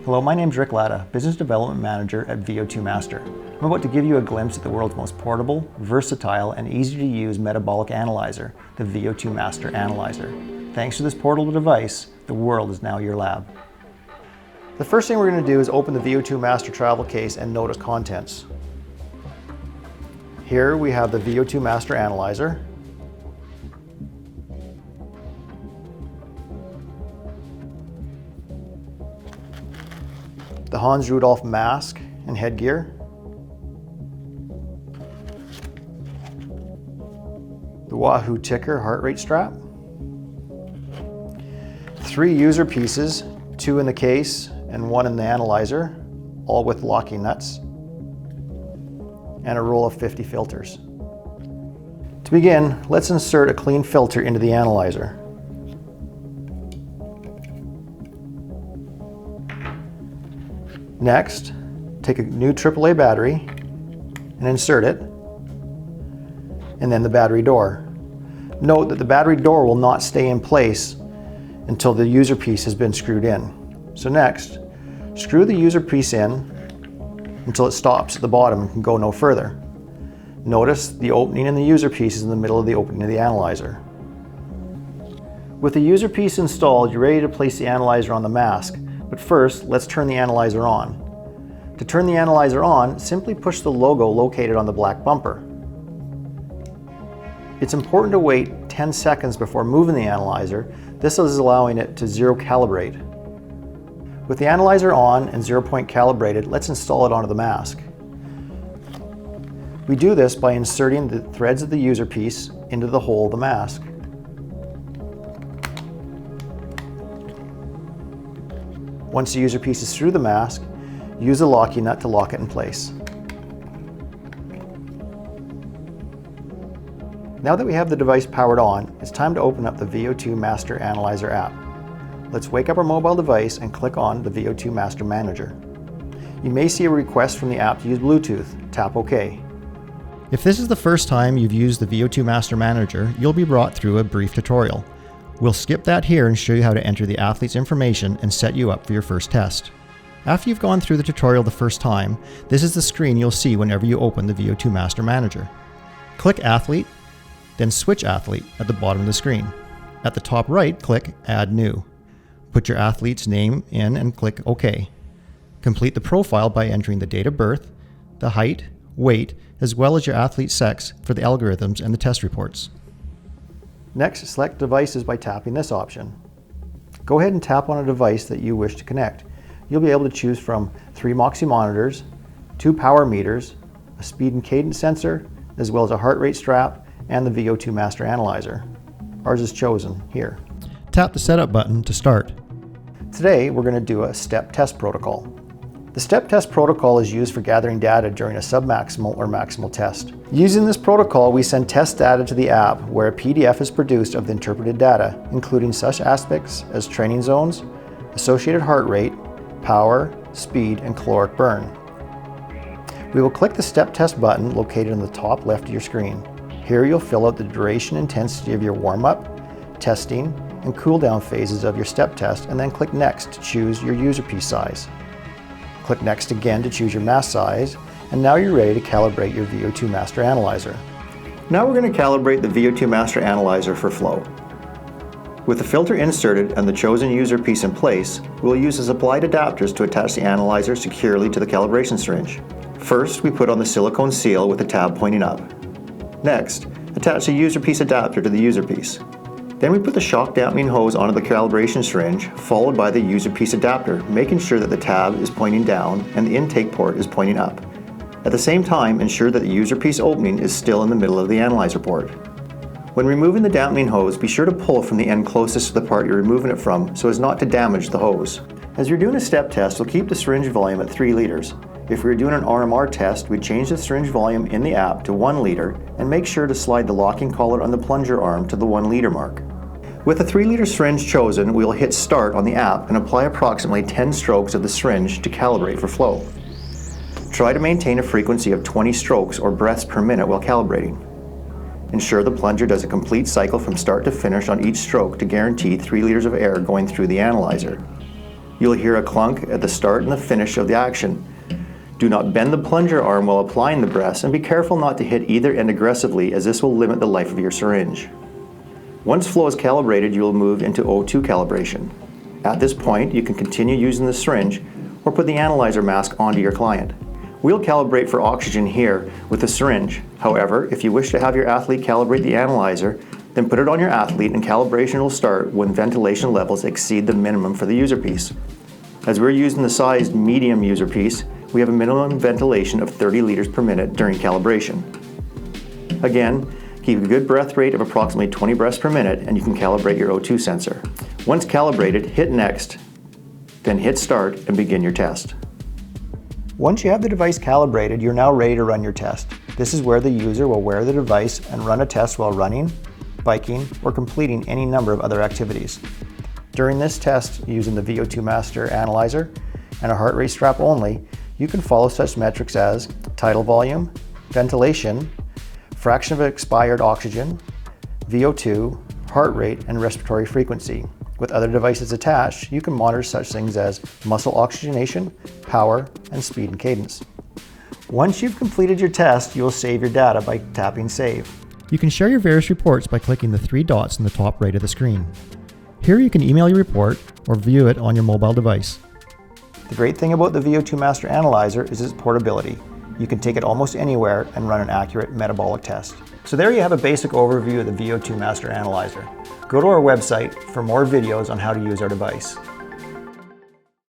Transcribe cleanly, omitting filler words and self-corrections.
Hello, my name is Rick Latta, Business Development Manager at VO2 Master. I'm about to give you a glimpse at the world's most portable, versatile, and easy-to-use metabolic analyzer, the VO2 Master Analyzer. Thanks to this portable device, the world is now your lab. The first thing we're going to do is open the VO2 Master travel case and notice contents. Here we have the VO2 Master Analyzer. The Hans Rudolph mask and headgear. The Wahoo Ticker heart rate strap. 3 user pieces, 2 in the case and 1 in the analyzer, all with locking nuts. And a roll of 50 filters. To begin, let's insert a clean filter into the analyzer. Next, take a new AAA battery and insert it, and then the battery door. Note that the battery door will not stay in place until the user piece has been screwed in. So next, screw the user piece in until it stops at the bottom and can go no further. Notice the opening in the user piece is in the middle of the opening of the analyzer. With the user piece installed, you're ready to place the analyzer on the mask. But first, let's turn the analyzer on. To turn the analyzer on, simply push the logo located on the black bumper. It's important to wait 10 seconds before moving the analyzer. This is allowing it to zero calibrate. With the analyzer on and 0 point calibrated, let's install it onto the mask. We do this by inserting the threads of the user piece into the hole of the mask. Once the user piece is through the mask, use the locking nut to lock it in place. Now that we have the device powered on, it's time to open up the VO2 Master Analyzer app. Let's wake up our mobile device and click on the VO2 Master Manager. You may see a request from the app to use Bluetooth. Tap OK. If this is the first time you've used the VO2 Master Manager, you'll be brought through a brief tutorial. We'll skip that here and show you how to enter the athlete's information and set you up for your first test. After you've gone through the tutorial the first time, this is the screen you'll see whenever you open the VO2 Master Manager. Click Athlete, then Switch Athlete at the bottom of the screen. At the top right, click Add New. Put your athlete's name in and click OK. Complete the profile by entering the date of birth, the height, weight, as well as your athlete's sex for the algorithms and the test reports. Next, select devices by tapping this option. Go ahead and tap on a device that you wish to connect. You'll be able to choose from 3 Moxie monitors, 2 power meters, a speed and cadence sensor, as well as a heart rate strap and the VO2 Master Analyzer. Ours is chosen here. Tap the Setup button to start. Today, we're going to do a step test protocol. The step test protocol is used for gathering data during a submaximal or maximal test. Using this protocol, we send test data to the app where a PDF is produced of the interpreted data, including such aspects as training zones, associated heart rate, power, speed, and caloric burn. We will click the step test button located in the top left of your screen. Here you'll fill out the duration and intensity of your warm-up, testing, and cool-down phases of your step test, and then click Next to choose your user piece size. Click Next again to choose your mask size, and now you're ready to calibrate your VO2 Master Analyzer. Now we're going to calibrate the VO2 Master Analyzer for flow. With the filter inserted and the chosen user piece in place, we'll use the supplied adapters to attach the analyzer securely to the calibration syringe. First, we put on the silicone seal with the tab pointing up. Next, attach the user piece adapter to the user piece. Then we put the shock dampening hose onto the calibration syringe, followed by the user piece adapter, making sure that the tab is pointing down and the intake port is pointing up. At the same time, ensure that the user piece opening is still in the middle of the analyzer port. When removing the dampening hose, be sure to pull from the end closest to the part you're removing it from so as not to damage the hose. As you're doing a step test, we'll keep the syringe volume at 3 liters. If we were doing an RMR test, we'd change the syringe volume in the app to 1 liter and make sure to slide the locking collar on the plunger arm to the 1 liter mark. With the 3 liter syringe chosen, we'll hit Start on the app and apply approximately 10 strokes of the syringe to calibrate for flow. Try to maintain a frequency of 20 strokes or breaths per minute while calibrating. Ensure the plunger does a complete cycle from start to finish on each stroke to guarantee 3 liters of air going through the analyzer. You'll hear a clunk at the start and the finish of the action. Do not bend the plunger arm while applying the breaths, and be careful not to hit either end aggressively, as this will limit the life of your syringe. Once flow is calibrated, you will move into O2 calibration. At this point, you can continue using the syringe or put the analyzer mask onto your client. We'll calibrate for oxygen here with the syringe. However, if you wish to have your athlete calibrate the analyzer, then put it on your athlete and calibration will start when ventilation levels exceed the minimum for the user piece. As we're using the sized medium user piece, we have a minimum ventilation of 30 liters per minute during calibration. Again, keep a good breath rate of approximately 20 breaths per minute and you can calibrate your O2 sensor. Once calibrated, hit next, then hit start and begin your test. Once you have the device calibrated, you're now ready to run your test. This is where the user will wear the device and run a test while running, biking, or completing any number of other activities. During this test, using the VO2 Master Analyzer and a heart rate strap only, you can follow such metrics as tidal volume, ventilation, fraction of expired oxygen, VO2, heart rate, and respiratory frequency. With other devices attached, you can monitor such things as muscle oxygenation, power, and speed and cadence. Once you've completed your test, you will save your data by tapping Save. You can share your various reports by clicking the three dots in the top right of the screen. Here you can email your report or view it on your mobile device. The great thing about the VO2 Master Analyzer is its portability. You can take it almost anywhere and run an accurate metabolic test. So there you have a basic overview of the VO2 Master Analyzer. Go to our website for more videos on how to use our device.